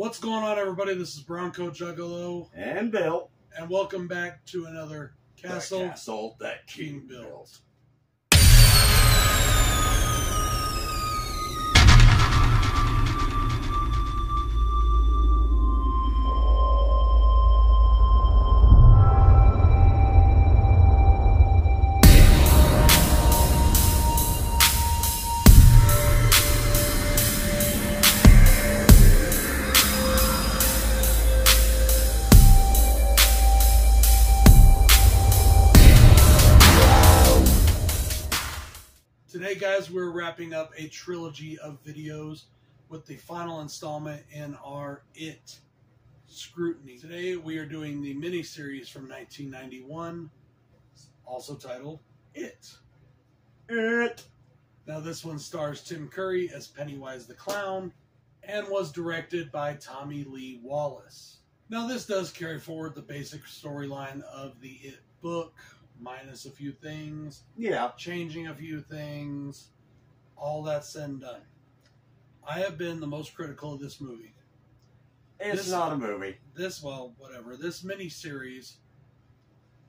What's going on, everybody? This is Bronco Juggalo. And Bill. And welcome back to another Castle, The castle that King built. Today, guys, we're wrapping up a trilogy of videos with the final installment in our It scrutiny. Today, we are doing the miniseries from 1991, also titled It. Now, this one stars Tim Curry as Pennywise the Clown and was directed by Tommy Lee Wallace. Now, this does carry forward the basic storyline of the It book, minus a few things, changing a few things, all that said and done. I have been the most critical of this movie. It's not a movie. This miniseries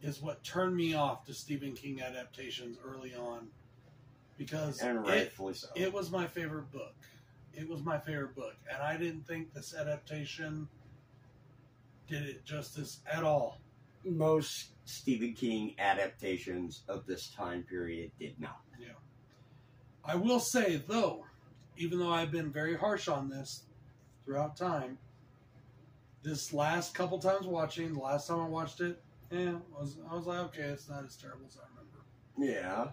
is what turned me off to Stephen King adaptations early on, because and rightfully so. It was my favorite book. It was my favorite book, and I didn't think this adaptation did it justice at all. Most Stephen King adaptations of this time period did not. Yeah. I will say, though, even though I've been very harsh on this throughout time, this last couple times watching, the last time I watched it, I was like, okay, it's not as terrible as I remember. Yeah.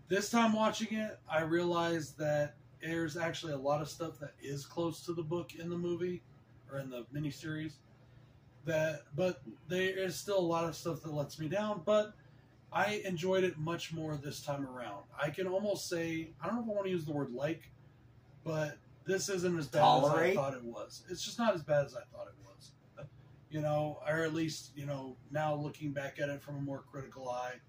This time watching it, I realized that there's actually a lot of stuff that is close to the book in the movie, or in the miniseries. But there is still a lot of stuff that lets me down, but I enjoyed it much more this time around. I can almost say, I don't know if I want to use the word like, but this isn't as bad as I thought it was. It's just not as bad as I thought it was. You know, or at least, you know, now looking back at it from a more critical eye,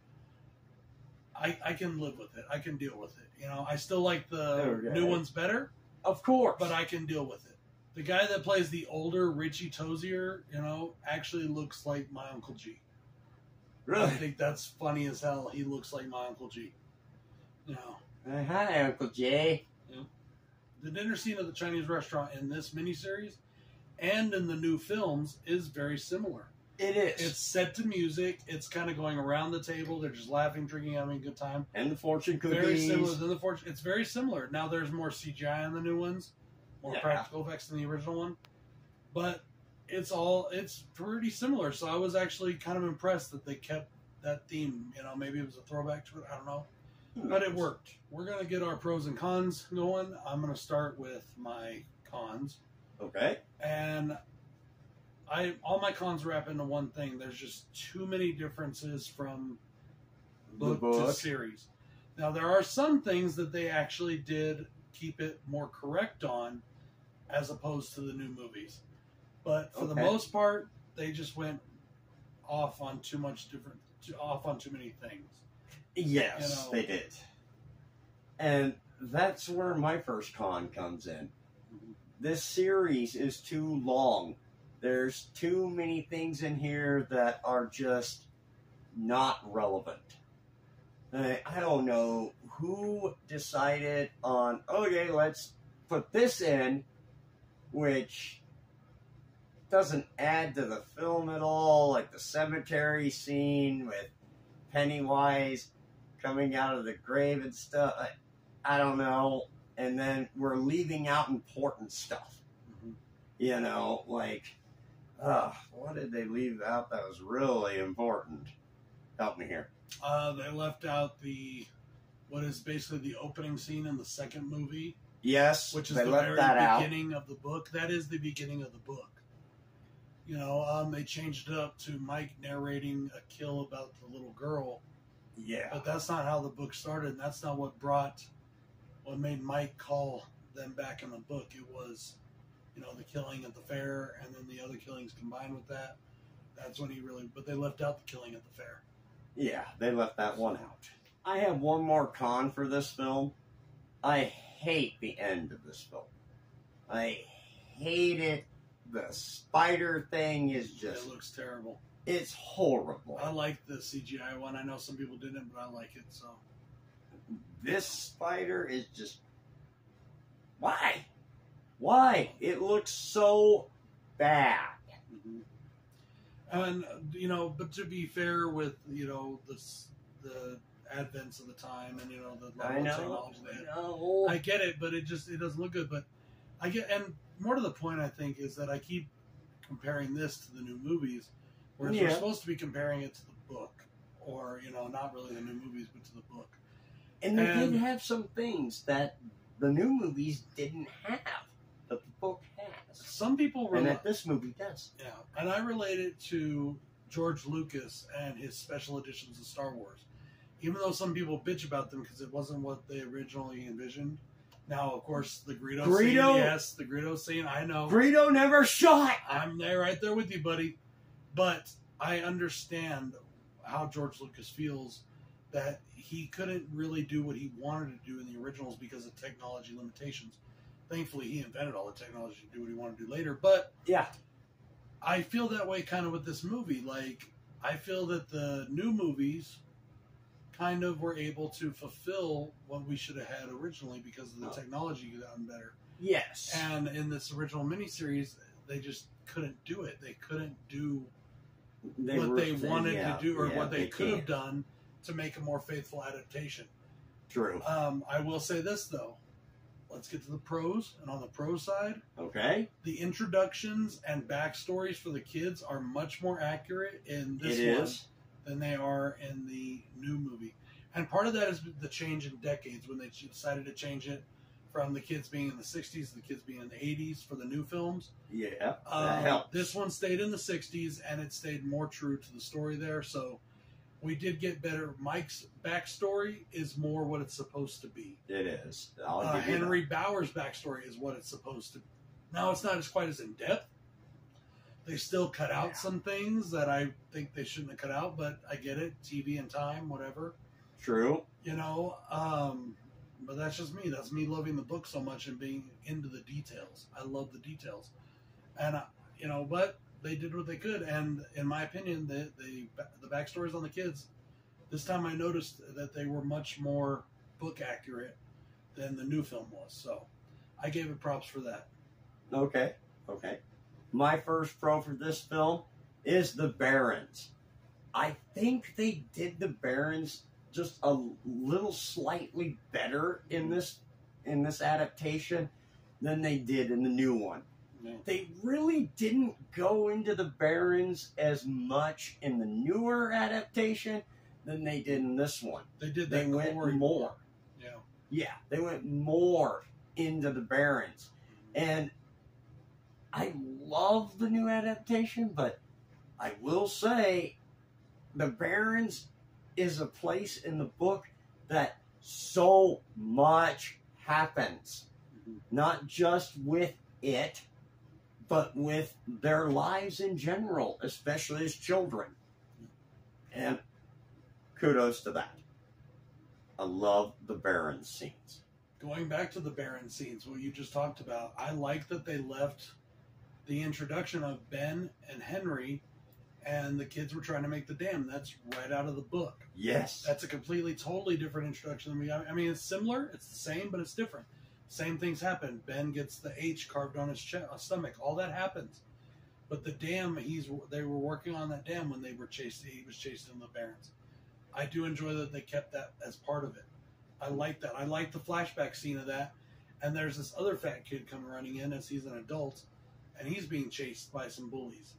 I can live with it. I can deal with it. You know, I still like the new ones better. Of course. But I can deal with it. The guy that plays the older Richie Tozier, you know, actually looks like my Uncle G. Really? I think that's funny as hell. He looks like my Uncle G. You know. Hi, Uncle J. Yeah. The dinner scene at the Chinese restaurant in this miniseries and in the new films is very similar. It is. It's set to music. It's kind of going around the table. They're just laughing, drinking, having a good time. And the fortune cookies. Very similar than the fortune. It's very similar. Now there's more CGI in the new ones. More practical effects than the original one, but it's pretty similar. So I was actually kind of impressed that they kept that theme. You know, maybe it was a throwback to it. I don't know, but it worked. We're gonna get our pros and cons going. I'm gonna start with my cons. Okay. And all my cons wrap into one thing. There's just too many differences from book to series. Now there are some things that they actually did keep it more correct on, as opposed to the new movies. But for the most part, they just went off on too many things. Yes, you know? they did. And that's where my first con comes in. This series is too long. There's too many things in here that are just not relevant. I don't know who decided on, okay, let's put this in, which doesn't add to the film at all, like the cemetery scene with Pennywise coming out of the grave and stuff. I don't know. And then we're leaving out important stuff. You know, like, what did they leave out that was really important? Help me here. They left out what is basically the opening scene in the second movie. Yes, which is the very beginning of the book. That is the beginning of the book. You know, they changed it up to Mike narrating a kill about the little girl. Yeah. But that's not how the book started, and that's not what made Mike call them back in the book. It was, you know, the killing at the fair, and then the other killings combined with that. That's when but they left out the killing at the fair. Yeah, they left that one out. I have one more con for this film. I hate the end of this film. I hate it The spider thing is It just, looks terrible. it's horrible. I like the CGI one. I know some people didn't, but I like it. So This spider is just, why? Why? It looks so bad. and you know, but to be fair with you know the advents of the time and you know the I level of know. technology they had. No. I get it, but it doesn't look good. But I get, and more to the point, I think, is that I keep comparing this to the new movies, whereas we're Yeah. supposed to be comparing it to the book, or you know, not really the new movies, but to the book. And they And- did have some things that the new movies didn't have, that the book has. Some people And rely, that this movie does. yeah, and I relate it to George Lucas and his special editions of Star Wars. Even though some people bitch about them because it wasn't what they originally envisioned. Now, of course, the Greedo scene, yes, the Greedo scene, I know. Greedo never shot! I'm there, right there with you, buddy. But I understand how George Lucas feels that he couldn't really do what he wanted to do in the originals because of technology limitations. Thankfully, he invented all the technology to do what he wanted to do later. But Yeah. I feel that way kind of with this movie. Like, I feel that the new movies kind of were able to fulfill what we should have had originally because of the technology gotten better. Yes. And in this original miniseries, they just couldn't do it. They couldn't do what they wanted to do or what they could have done to make a more faithful adaptation. True. I will say this, though. Let's get to the pros. And on the pro side, Okay. the introductions and backstories for the kids are much more accurate in this It one is. than they are in the new movie. And part of that is the change in decades when they decided to change it from the kids being in the 60s to the kids being in the 80s for the new films. Yeah. That helps. This one stayed in the 60s and it stayed more true to the story there. So we did get better. Mike's backstory is more what it's supposed to be. It is. I'll give you Henry Bauer's backstory is what it's supposed to be. Now, it's not as quite as in depth. They still cut out some things that I think they shouldn't have cut out, but I get it. TV and time, whatever. that. True. You know, but that's just me. That's me loving the book so much and being into the details. I love the details. And, you know, but they did what they could. And in my opinion, the backstories on the kids, this time I noticed that they were much more book accurate than the new film was. So I gave it props for that. Okay. Okay. My first pro for this film is the Barons. I think they did the Barons just a little slightly better in this adaptation than they did in the new one. Yeah. They really didn't go into the Barons as much in the newer adaptation than they did in this one. They did They that went core more. Yeah. Yeah, they went more into the Barons. And I love the new adaptation, but I will say the Barons is a place in the book that so much happens. Not just with it, but with their lives in general, especially as children. And kudos to that. I love the Baron scenes. Going back to the Baron scenes, what you just talked about, I like that they left the introduction of Ben and Henry and the kids were trying to make the dam. That's right out of the book. Yes. That's a completely, totally different introduction than we have. I mean, it's similar, it's the same, but it's different. Same things happen. Ben gets the H carved on his stomach. All that happens. But the dam, they were working on that dam when they were chased. He was chasing the Barons. I do enjoy that they kept that as part of it. I like that. I like the flashback scene of that. And there's this other fat kid coming running in as he's an adult, and he's being chased by some bullies.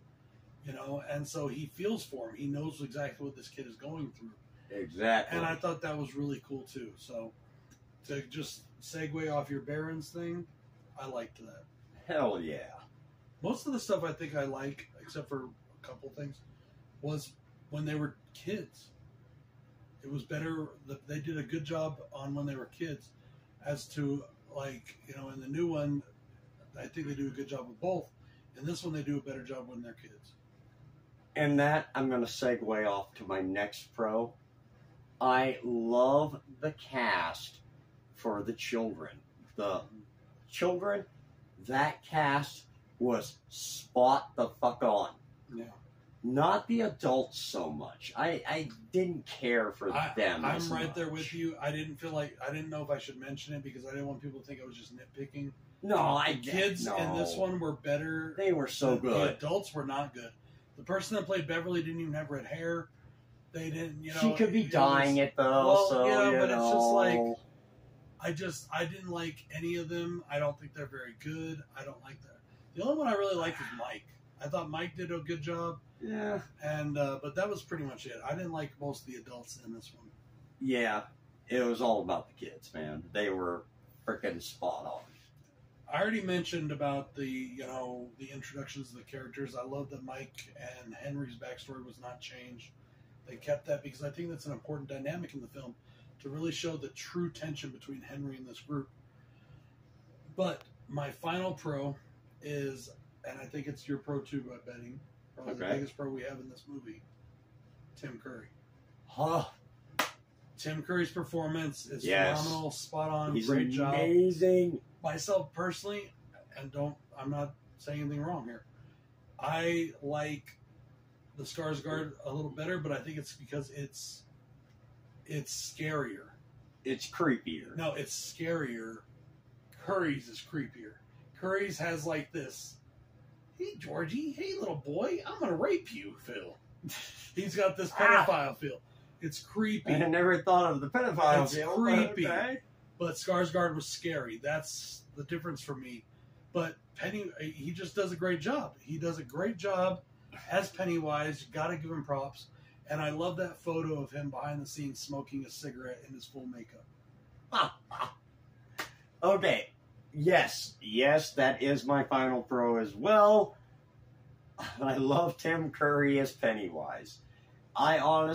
You know, and so he feels for him. He knows exactly what this kid is going through. Exactly. And I thought that was really cool too. So to just segue off your Barons thing, I liked that. Hell yeah. Most of the stuff I think I like, except for a couple things, was when they were kids. It was better. They did a good job on when they were kids. As to, like, you know, in the new one, I think they do a good job with both. In this one, they do a better job when they're kids. And that, I'm going to segue off to my next pro. I love the cast for the children. The children, that cast was spot the fuck on. Yeah. Not the adults so much. I didn't care for them. I'm right there with you. I didn't know if I should mention it because I didn't want people to think I was just nitpicking. No, the kids in this one were better. They were so good. The adults were not good. The person that played Beverly didn't even have red hair. They didn't, She could be dyeing it though. Well, so, yeah, but know. it's just like I didn't like any of them. I don't think they're very good. I don't like that. The only one I really liked was Mike. I thought Mike did a good job. Yeah. And but that was pretty much it. I didn't like most of the adults in this one. Yeah, it was all about the kids, man. They were freaking spot on. I already mentioned about the introductions of the characters. I love that Mike and Henry's backstory was not changed. They kept that because I think that's an important dynamic in the film to really show the true tension between Henry and this group. But my final pro is, and I think it's your pro too, by betting, probably the biggest pro we have in this movie, Tim Curry. Huh. Tim Curry's performance is phenomenal, spot on, He's great job. Amazing. Myself personally, and I'm not saying anything wrong here. I like the Skarsgård a little better, but I think it's because it's scarier. It's creepier. No, it's scarier. Curry's is creepier. Curry's has like this, hey Georgie, hey little boy, I'm gonna rape you, Phil. He's got this pedophile feel. It's creepy. I never thought of the pedophile it's feel. Creepy. Okay. But Skarsgård was scary. That's the difference for me. But Penny, he just does a great job. He does a great job as Pennywise. You got to give him props. And I love that photo of him behind the scenes smoking a cigarette in his full makeup. Okay. Yes, that is my final pro as well. I love Tim Curry as Pennywise. I'm going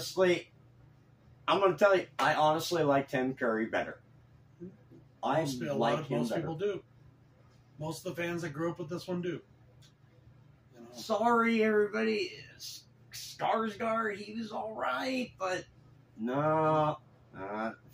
to tell you, I honestly like Tim Curry better. Most people do. Most of the fans that grew up with this one do. Sorry, everybody. Skarsgård, he was all right, but no,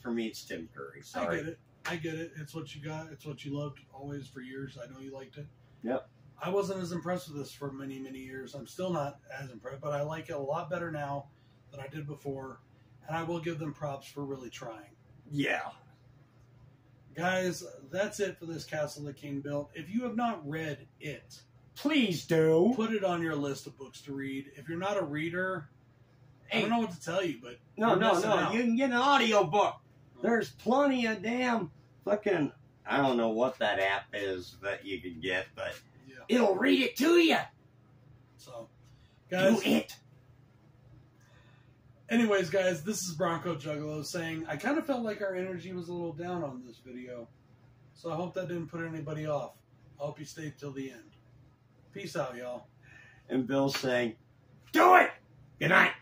for me, it's Tim Curry. Sorry. I get it. It's what you got. It's what you loved always for years. I know you liked it. Yep. I wasn't as impressed with this for many, many years. I'm still not as impressed, but I like it a lot better now than I did before, and I will give them props for really trying. Yeah. Guys, that's it for this Castle the King Built. If you have not read it, please do. Put it on your list of books to read. If you're not a reader, I don't know what to tell you, but no. You can get an audiobook. There's plenty of damn fucking, I don't know what that app is that you can get, but it'll read it to you. So, guys. Do it. Anyways, guys, this is Bronco Juggalo saying, I kind of felt like our energy was a little down on this video. So I hope that didn't put anybody off. I hope you stayed till the end. Peace out, y'all. And Bill's saying, do it! Good night.